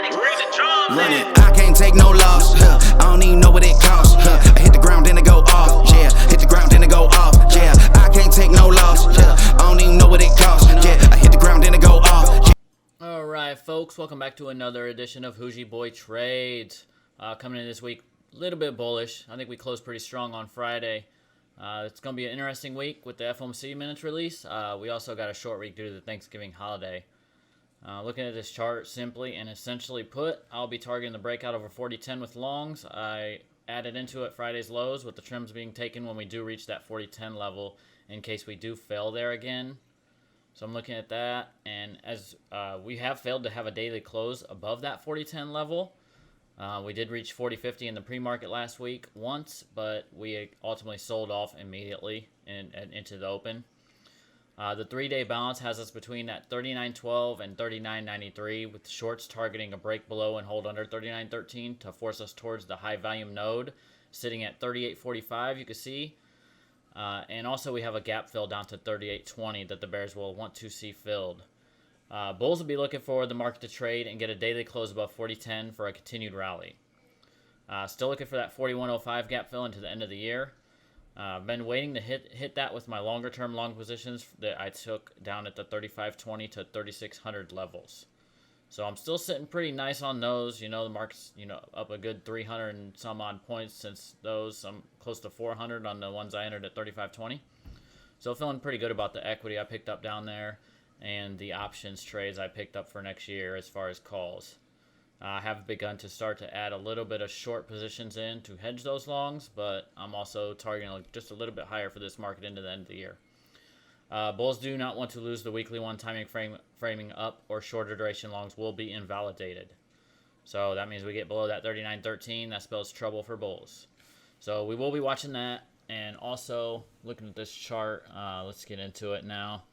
Run it, I can't take no loss. I don't even know what it costs. I hit the ground, then it go off. Yeah, hit the ground, then it go off. Yeah, I can't take no loss. I don't even know what it costs. Yeah, I hit the ground, then it go off. Alright, folks, welcome back to another edition of Hoosier Boy Trades. Coming in this week, a little bit bullish. I think we closed pretty strong on Friday. It's going to be an interesting week with the FOMC minutes release. We also got a short week due to the Thanksgiving holiday. Looking at this chart simply and essentially put, I'll be targeting the breakout over 40.10 with longs. I added into it Friday's lows with the trims being taken when we do reach that 40.10 level in case we do fail there again. So I'm looking at that, and as we have failed to have a daily close above that 40.10 level. We did reach 40.50 in the pre-market last week once, but we ultimately sold off immediately into the open. The 3-day balance has us between that 39.12 and 39.93, with shorts targeting a break below and hold under 39.13 to force us towards the high volume node, sitting at 38.45, you can see. And also we have a gap fill down to 38.20 that the bears will want to see filled. Bulls will be looking for the market to trade and get a daily close above 40.10 for a continued rally. Still looking for that 41.05 gap fill into the end of the year. I've been waiting to hit that with my longer term long positions that I took down at the 35.20 to 3600 levels. So I'm still sitting pretty nice on those. You know, the market's, up a good 300 and some odd points since those. I'm close to 400 on the ones I entered at 35.20. So feeling pretty good about the equity I picked up down there and the options trades I picked up for next year as far as calls. I have begun to start to add a little bit of short positions in to hedge those longs, but I'm also targeting just a little bit higher for this market into the end of the year. Bulls do not want to lose the weekly one. Timing framing up or shorter duration longs will be invalidated. So that means we get below that 39.13. That spells trouble for bulls. So we will be watching that, and also looking at this chart. Let's get into it now.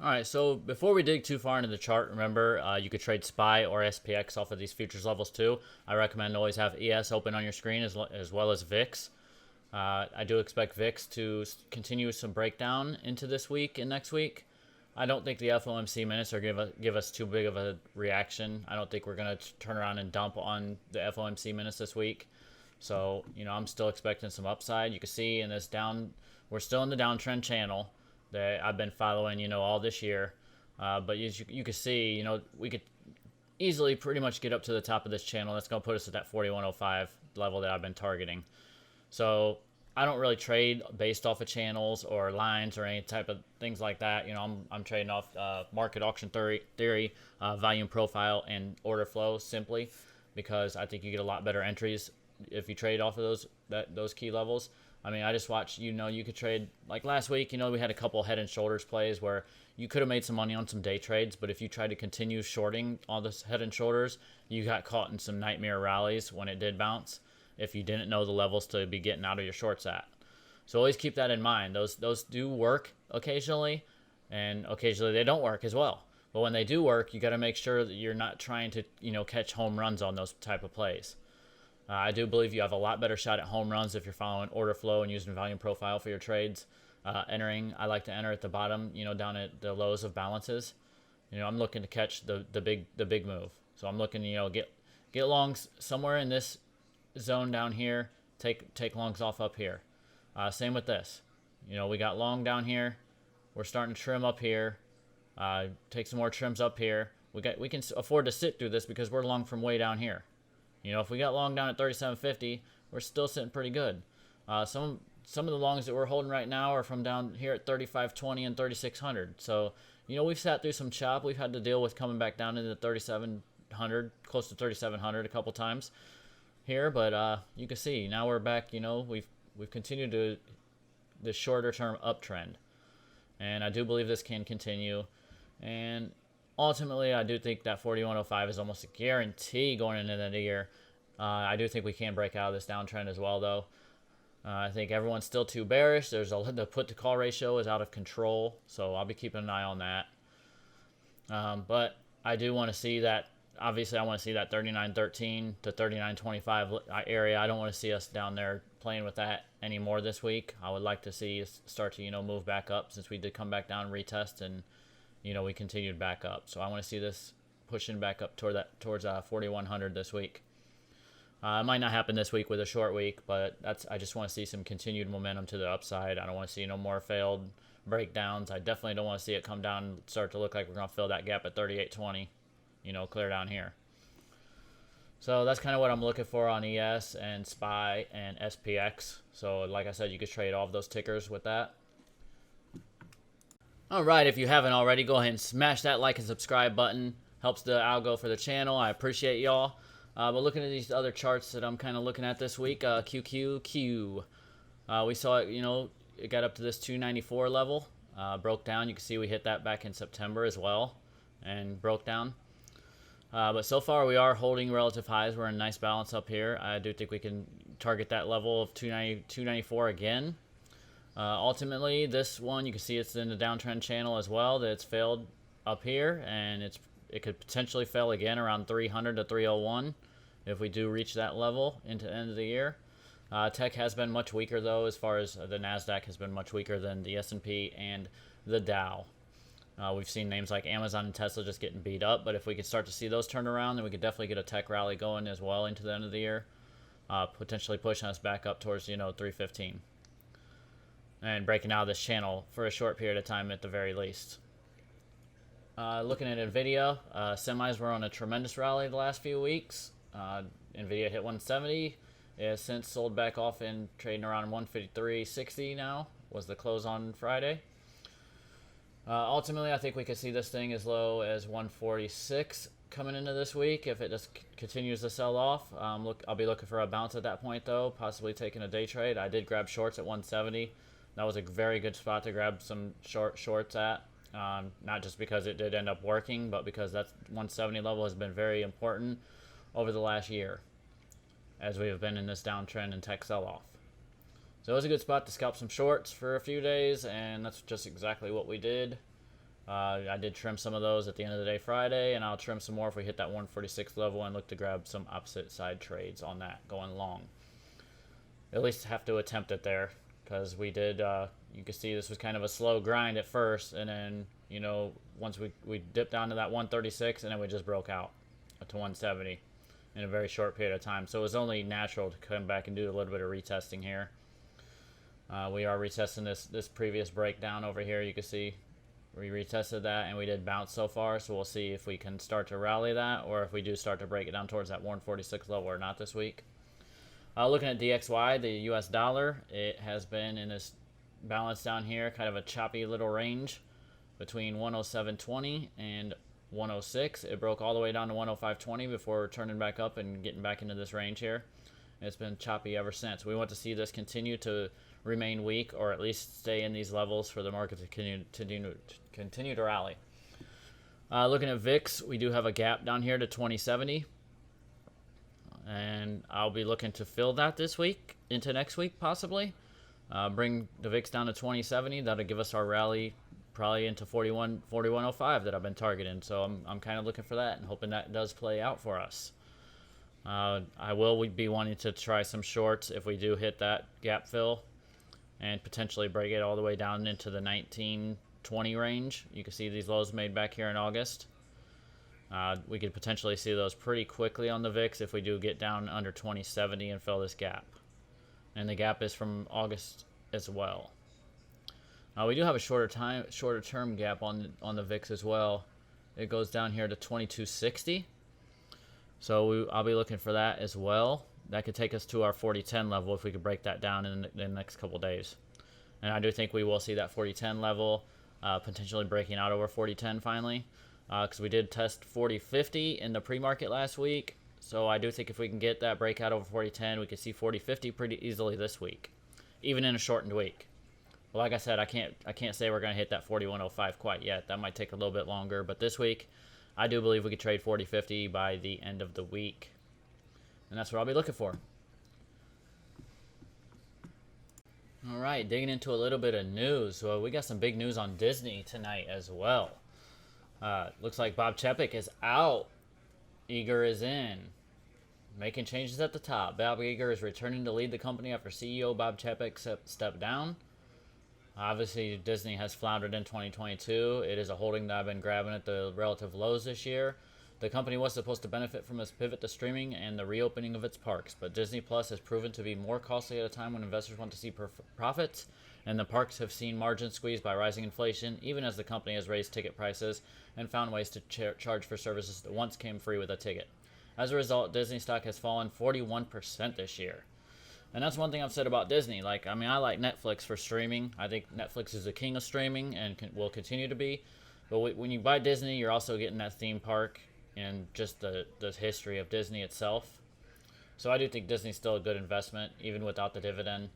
All right, so before we dig too far into the chart, remember you could trade SPY or SPX off of these futures levels too. I recommend to always have ES open on your screen as well as VIX. I do expect VIX to continue some breakdown into this week and next week. I don't think the FOMC minutes are give us too big of a reaction. I don't think we're going to turn around and dump on the FOMC minutes this week. So, I'm still expecting some upside. You can see in this we're still in the downtrend channel that I've been following, all this year. But as you can see, we could easily pretty much get up to the top of this channel. That's going to put us at that 41.05 level that I've been targeting. So I don't really trade based off of channels or lines or any type of things like that. I'm trading off market auction theory, volume profile, and order flow simply because I think you get a lot better entries if you trade off of those key levels. I mean, I just watched, you could trade, like last week, we had a couple head and shoulders plays where you could have made some money on some day trades, but if you tried to continue shorting all this head and shoulders, you got caught in some nightmare rallies when it did bounce if you didn't know the levels to be getting out of your shorts at. So always keep that in mind. Those do work occasionally, and occasionally they don't work as well. But when they do work, you got to make sure that you're not trying to, catch home runs on those type of plays. I do believe you have a lot better shot at home runs if you're following order flow and using volume profile for your trades. I like to enter at the bottom, down at the lows of balances. I'm looking to catch the big move. So I'm looking, get longs somewhere in this zone down here. Take longs off up here. Same with this. We got long down here. We're starting to trim up here. Take some more trims up here. We can afford to sit through this because we're long from way down here. If we got long down at 37.50, we're still sitting pretty good. Some of the longs that we're holding right now are from down here at 35.20 and 3600. So, we've sat through some chop. We've had to deal with coming back down into 3700, close to 3700 a couple times here. But you can see now we're back. We've continued to this shorter term uptrend, and I do believe this can continue. And ultimately, I do think that 41.05 is almost a guarantee going into the end of the year. I do think we can break out of this downtrend as well, though. I think everyone's still too bearish. The put-to-call ratio is out of control, so I'll be keeping an eye on that. But I do want to see that. Obviously, I want to see that 39.13 to 39.25 area. I don't want to see us down there playing with that anymore this week. I would like to see us start to, move back up since we did come back down, retest, and we continued back up. So I want to see this pushing back up towards 4,100 this week. It might not happen this week with a short week, but I just want to see some continued momentum to the upside. I don't want to see no more failed breakdowns. I definitely don't want to see it come down and start to look like we're going to fill that gap at 38.20, clear down here. So that's kind of what I'm looking for on ES and SPY and SPX. So like I said, you could trade all of those tickers with that. All right, if you haven't already, go ahead and smash that like and subscribe button. Helps the algo for the channel. I appreciate y'all. But looking at these other charts that I'm kind of looking at this week, QQQ. We saw it, it got up to this 294 level, broke down. You can see we hit that back in September as well and broke down. But so far we are holding relative highs. We're in a nice balance up here. I do think we can target that level of 294 again. Ultimately, this one, you can see it's in the downtrend channel as well, that it's failed up here, and it could potentially fail again around 300 to 301 if we do reach that level into the end of the year. Tech has been much weaker, though, as far as the NASDAQ has been much weaker than the S&P and the Dow. We've seen names like Amazon and Tesla just getting beat up, but if we could start to see those turn around, then we could definitely get a tech rally going as well into the end of the year, potentially pushing us back up towards 315 and breaking out of this channel for a short period of time at the very least. Looking at NVIDIA, semis were on a tremendous rally the last few weeks. NVIDIA hit 170. It has since sold back off and trading around 153.60 now, was the close on Friday. Ultimately, I think we could see this thing as low as 146 coming into this week if it just continues to sell off. I'll be looking for a bounce at that point, though, possibly taking a day trade. I did grab shorts at 170. That was a very good spot to grab some shorts at. Not just because it did end up working, but because that 170 level has been very important over the last year as we have been in this downtrend and tech sell-off. So it was a good spot to scalp some shorts for a few days, and that's just exactly what we did. I did trim some of those at the end of the day Friday, and I'll trim some more if we hit that 146 level and look to grab some opposite side trades on that going long. At least have to attempt it there, because we did, you can see this was kind of a slow grind at first, and then, once we dipped down to that 136, and then we just broke out to 170 in a very short period of time. So it was only natural to come back and do a little bit of retesting here. We are retesting this previous breakdown over here. You can see we retested that, and we did bounce so far, so we'll see if we can start to rally that, or if we do start to break it down towards that 146 level or not this week. Looking at DXY, the US dollar, it has been in this balance down here, kind of a choppy little range between 107.20 and 106. It broke all the way down to 105.20 before turning back up and getting back into this range here. It's been choppy ever since. We want to see this continue to remain weak, or at least stay in these levels for the market to continue to rally. Looking at VIX, we do have a gap down here to 2070. And I'll be looking to fill that this week into next week, possibly. Bring the VIX down to 2070. That'll give us our rally probably into 4105 that I've been targeting. So I'm kind of looking for that and hoping that does play out for us. I will be wanting to try some shorts if we do hit that gap fill and potentially break it all the way down into the 1920 range. You can see these lows made back here in August. We could potentially see those pretty quickly on the VIX if we do get down under 2070 and fill this gap. And the gap is from August as well. We do have a shorter term gap on the VIX as well. It goes down here to 2260. So I'll be looking for that as well. That could take us to our 4010 level if we could break that down in the next couple days. And I do think we will see that 4010 level potentially breaking out over 4010 finally. Because we did test 4050 in the pre-market last week. So I do think if we can get that breakout over 4010, we could see 4050 pretty easily this week, even in a shortened week. But like I said, I can't say we're going to hit that 4105 quite yet. That might take a little bit longer. But this week, I do believe we could trade 4050 by the end of the week. And that's what I'll be looking for. All right, digging into a little bit of news. Well, we got some big news on Disney tonight as well. Looks like Bob Chapek is out. Iger is in. Making changes at the top. Bob Iger is returning to lead the company after CEO Bob Chapek stepped down. Obviously, Disney has floundered in 2022. It is a holding that I've been grabbing at the relative lows this year. The company was supposed to benefit from its pivot to streaming and the reopening of its parks, but Disney Plus has proven to be more costly at a time when investors want to see profits, and the parks have seen margins squeezed by rising inflation, even as the company has raised ticket prices and found ways to charge for services that once came free with a ticket. As a result, Disney stock has fallen 41% this year. And that's one thing I've said about Disney. I like Netflix for streaming. I think Netflix is the king of streaming and will continue to be. But when you buy Disney, you're also getting that theme park and just the history of Disney itself. So I do think Disney's still a good investment, even without the dividend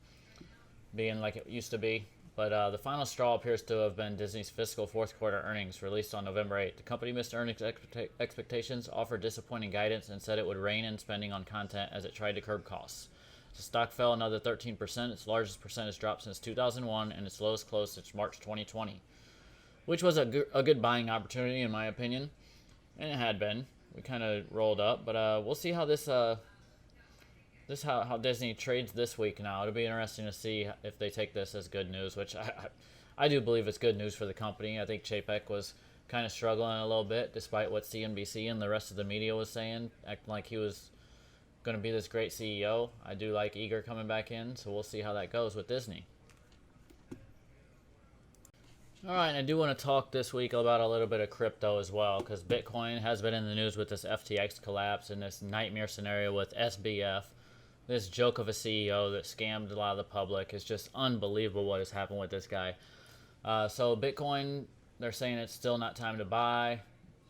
being like it used to be. But the final straw appears to have been Disney's fiscal fourth quarter earnings released on November 8th. The company missed earnings expectations, offered disappointing guidance, and said it would rein in spending on content as it tried to curb costs. The stock fell another 13%, its largest percentage drop since 2001, and its lowest close since March 2020, which was a good buying opportunity in my opinion, and it had been. We kind of rolled up, but we'll see how how Disney trades this week now. It'll be interesting to see if they take this as good news, which I do believe it's good news for the company. I think Chapek was kind of struggling a little bit, despite what CNBC and the rest of the media was saying, acting like he was going to be this great CEO. I do like Iger coming back in, so we'll see how that goes with Disney. All right, and I do want to talk this week about a little bit of crypto as well, because Bitcoin has been in the news with this FTX collapse and this nightmare scenario with SBF. This joke of a CEO that scammed a lot of the public. Is just unbelievable what has happened with this guy. So Bitcoin, they're saying it's still not time to buy,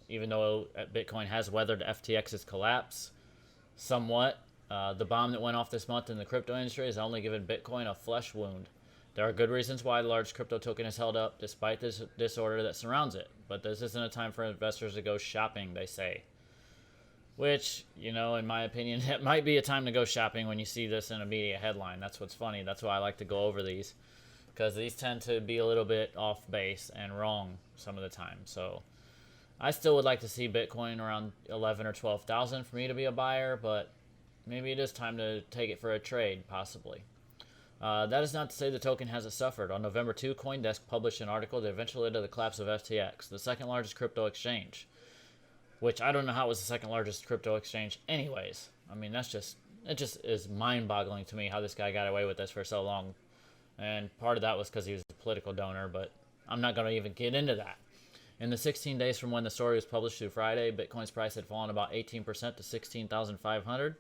even though Bitcoin has weathered FTX's collapse somewhat. The bomb that went off this month in the crypto industry has only given Bitcoin a flesh wound. There are good reasons why the large crypto token is held up despite this disorder that surrounds it. But this isn't a time for investors to go shopping, they say. Which, in my opinion, it might be a time to go shopping when you see this in a media headline. That's what's funny. That's why I like to go over these, because these tend to be a little bit off base and wrong some of the time. So I still would like to see Bitcoin around 11 or 12,000 for me to be a buyer, but maybe it is time to take it for a trade, possibly. That is not to say the token hasn't suffered. On November 2, CoinDesk published an article that eventually led to the collapse of FTX, the second largest crypto exchange. Which I don't know how it was the second largest crypto exchange anyways. I mean, it just is mind-boggling to me how this guy got away with this for so long. And part of that was because he was a political donor, but I'm not going to even get into that. In the 16 days from when the story was published through Friday, Bitcoin's price had fallen about 18% to 16,500.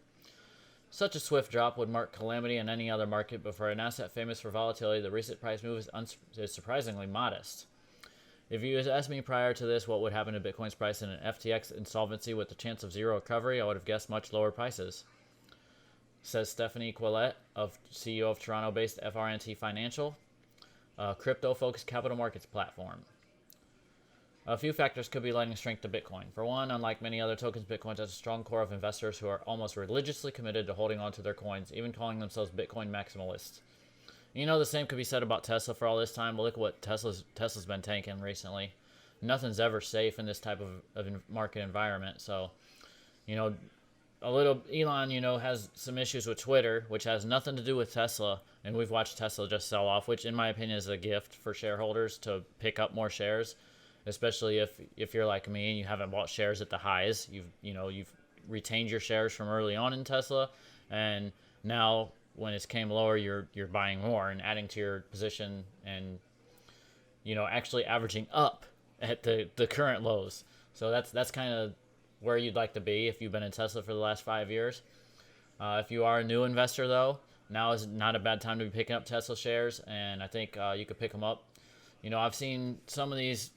Such a swift drop would mark calamity in any other market, but for an asset famous for volatility, the recent price move is surprisingly modest. If you had asked me prior to this what would happen to Bitcoin's price in an FTX insolvency with the chance of zero recovery, I would have guessed much lower prices, says Stephanie Quillette, CEO of Toronto-based FRNT Financial, a crypto-focused capital markets platform. A few factors could be lending strength to Bitcoin. For one, unlike many other tokens, Bitcoin has a strong core of investors who are almost religiously committed to holding on to their coins, even calling themselves Bitcoin maximalists. The same could be said about Tesla for all this time, but look at what Tesla's been tanking recently. Nothing's ever safe in this type of market environment. So, a little Elon, has some issues with Twitter, which has nothing to do with Tesla, and we've watched Tesla just sell off, which in my opinion is a gift for shareholders to pick up more shares, especially if you're like me and you haven't bought shares at the highs. You've retained your shares from early on in Tesla, and now when it came lower, you're buying more and adding to your position, and actually averaging up at the current lows. So that's kind of where you'd like to be if you've been in Tesla for the last 5 years. If you are a new investor, though, now is not a bad time to be picking up Tesla shares, and I think you could pick them up. I've seen some of these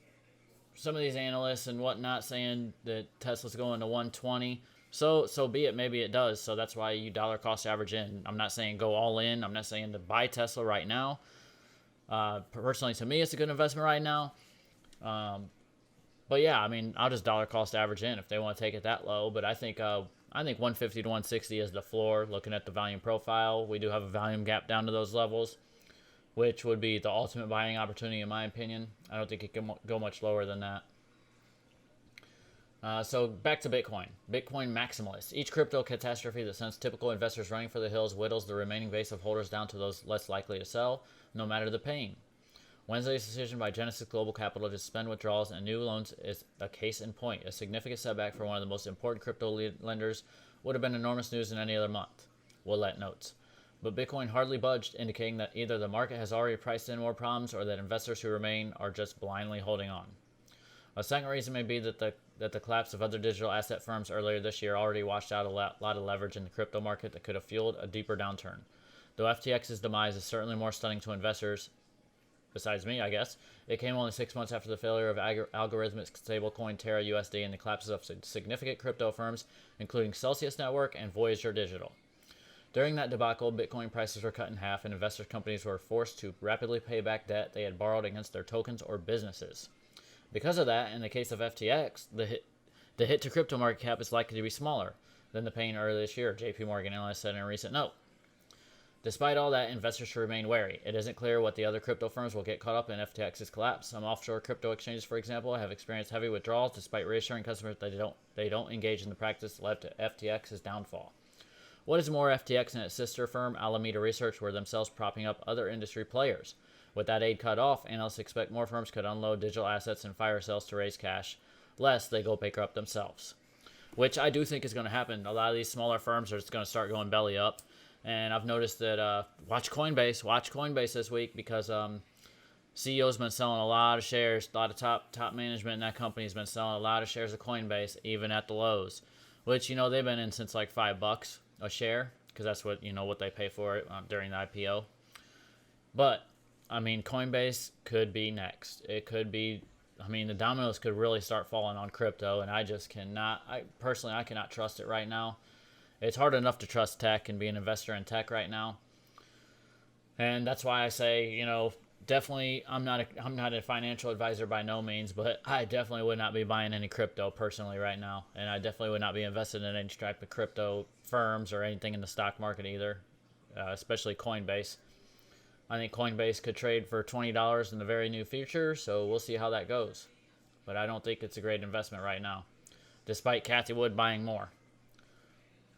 analysts and whatnot saying that Tesla's going to 120. So be it. Maybe it does. So that's why you dollar cost average in. I'm not saying go all in. I'm not saying to buy Tesla right now. Personally, to me, it's a good investment right now. But yeah, I mean, I'll just dollar cost average in if they want to take it that low. But I think 150 to 160 is the floor. Looking at the volume profile, we do have a volume gap down to those levels, which would be the ultimate buying opportunity in my opinion. I don't think it can go much lower than that. So back to Bitcoin. Bitcoin maximalists. Each crypto catastrophe that sends typical investors running for the hills whittles the remaining base of holders down to those less likely to sell, no matter the pain. Wednesday's decision by Genesis Global Capital to suspend withdrawals and new loans is a case in point. A significant setback for one of the most important crypto lenders would have been enormous news in any other month, Willett notes. But Bitcoin hardly budged, indicating that either the market has already priced in more problems or that investors who remain are just blindly holding on. A second reason may be that the collapse of other digital asset firms earlier this year already washed out a lot of leverage in the crypto market that could have fueled a deeper downturn. Though FTX's demise is certainly more stunning to investors, besides me, I guess, it came only 6 months after the failure of algorithmic stablecoin Terra USD and the collapses of significant crypto firms, including Celsius Network and Voyager Digital. During that debacle, Bitcoin prices were cut in half and investor companies were forced to rapidly pay back debt they had borrowed against their tokens or businesses. Because of that, in the case of FTX, the hit to crypto market cap is likely to be smaller than the pain earlier this year, JP Morgan analyst said in a recent note. Despite all that, investors should remain wary. It isn't clear what the other crypto firms will get caught up in FTX's collapse. Some offshore crypto exchanges, for example, have experienced heavy withdrawals despite reassuring customers that they don't engage in the practice that led to FTX's downfall. What is more, FTX and its sister firm, Alameda Research, were themselves propping up other industry players. With that aid cut off, analysts expect more firms could unload digital assets and fire sales to raise cash, lest they go bankrupt themselves. Which I do think is going to happen. A lot of these smaller firms are just going to start going belly up. And I've noticed that, watch Coinbase this week because CEO's been selling a lot of shares. A lot of top management in that company has been selling a lot of shares of Coinbase, even at the lows. Which, they've been in since like $5 a share, because that's what what they pay for it during the IPO. But Coinbase could be next. It could be. The dominoes could really start falling on crypto, and I cannot trust it right now. It's hard enough to trust tech and be an investor in tech right now, and that's why I say, definitely, I'm not a financial advisor by no means, but I definitely would not be buying any crypto personally right now, and I definitely would not be invested in any type of crypto firms or anything in the stock market either, especially Coinbase. I think Coinbase could trade for $20 in the very near future, so we'll see how that goes. But I don't think it's a great investment right now, despite Cathie Wood buying more.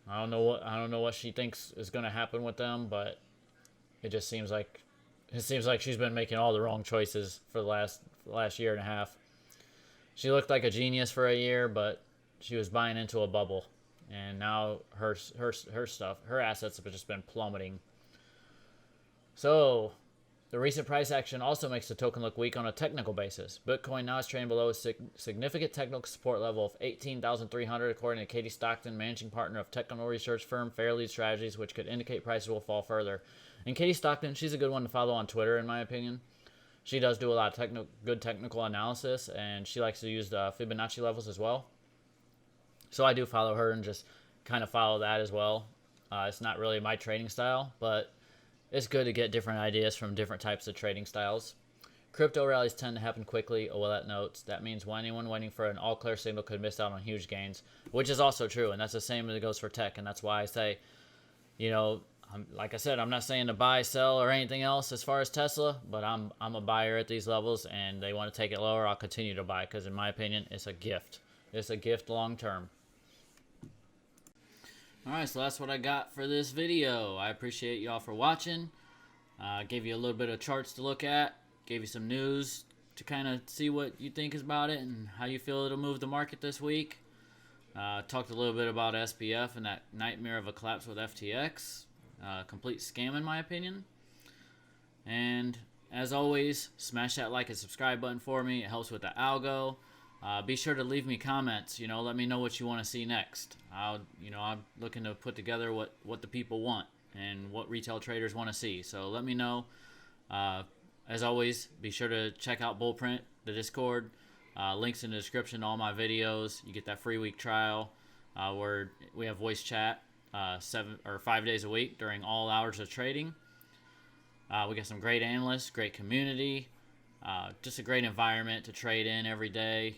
I don't know what she thinks is going to happen with them, but it just seems like she's been making all the wrong choices for the last year and a half. She looked like a genius for a year, but she was buying into a bubble, and now her assets have just been plummeting. So, the recent price action also makes the token look weak on a technical basis. Bitcoin now is trading below a significant technical support level of 18,300, according to Katie Stockton, managing partner of technical research firm Fairlead Strategies, which could indicate prices will fall further. And Katie Stockton, she's a good one to follow on Twitter, in my opinion. She does do a lot of good technical analysis, and she likes to use the Fibonacci levels as well. So I do follow her and just kind of follow that as well. It's not really my trading style, but it's good to get different ideas from different types of trading styles. Crypto rallies tend to happen quickly, Willett notes. That means anyone waiting for an all-clear signal could miss out on huge gains, which is also true, and that's the same as it goes for tech, and that's why I say, like I said, I'm not saying to buy, sell, or anything else as far as Tesla, but I'm a buyer at these levels, and they want to take it lower, I'll continue to buy, because in my opinion, it's a gift. It's a gift long-term. Alright, so that's what I got for this video. I appreciate y'all for watching. Gave you a little bit of charts to look at. Gave you some news to kind of see what you think about it and how you feel it'll move the market this week. Talked a little bit about SPF and that nightmare of a collapse with FTX. Complete scam in my opinion. And as always, smash that like and subscribe button for me. It helps with the algo. Be sure to leave me comments. Let me know what you want to see next. I'm looking to put together what the people want and what retail traders want to see. So let me know. As always, be sure to check out Bullprint, the Discord. Links in the description to all my videos. You get that free week trial where we have voice chat 5 days a week during all hours of trading. We got some great analysts, great community. Just a great environment to trade in every day.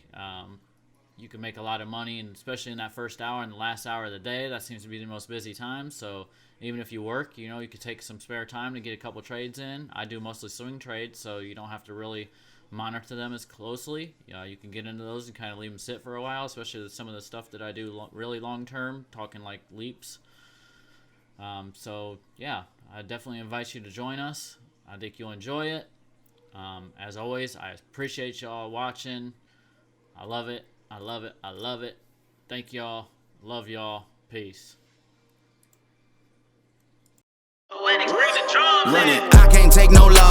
You can make a lot of money, and especially in that first hour and the last hour of the day, that seems to be the most busy time. So even if you work, you could take some spare time to get a couple trades in. I do mostly swing trades, so you don't have to really monitor them as closely. You can get into those and kind of leave them sit for a while, especially with some of the stuff that I do really long term, talking like leaps. So yeah, I definitely invite you to join us. I think you'll enjoy it. As always, I appreciate y'all watching. I love it. I love it. I love it. Thank y'all. Love y'all. Peace. Run it. I can't take no loss.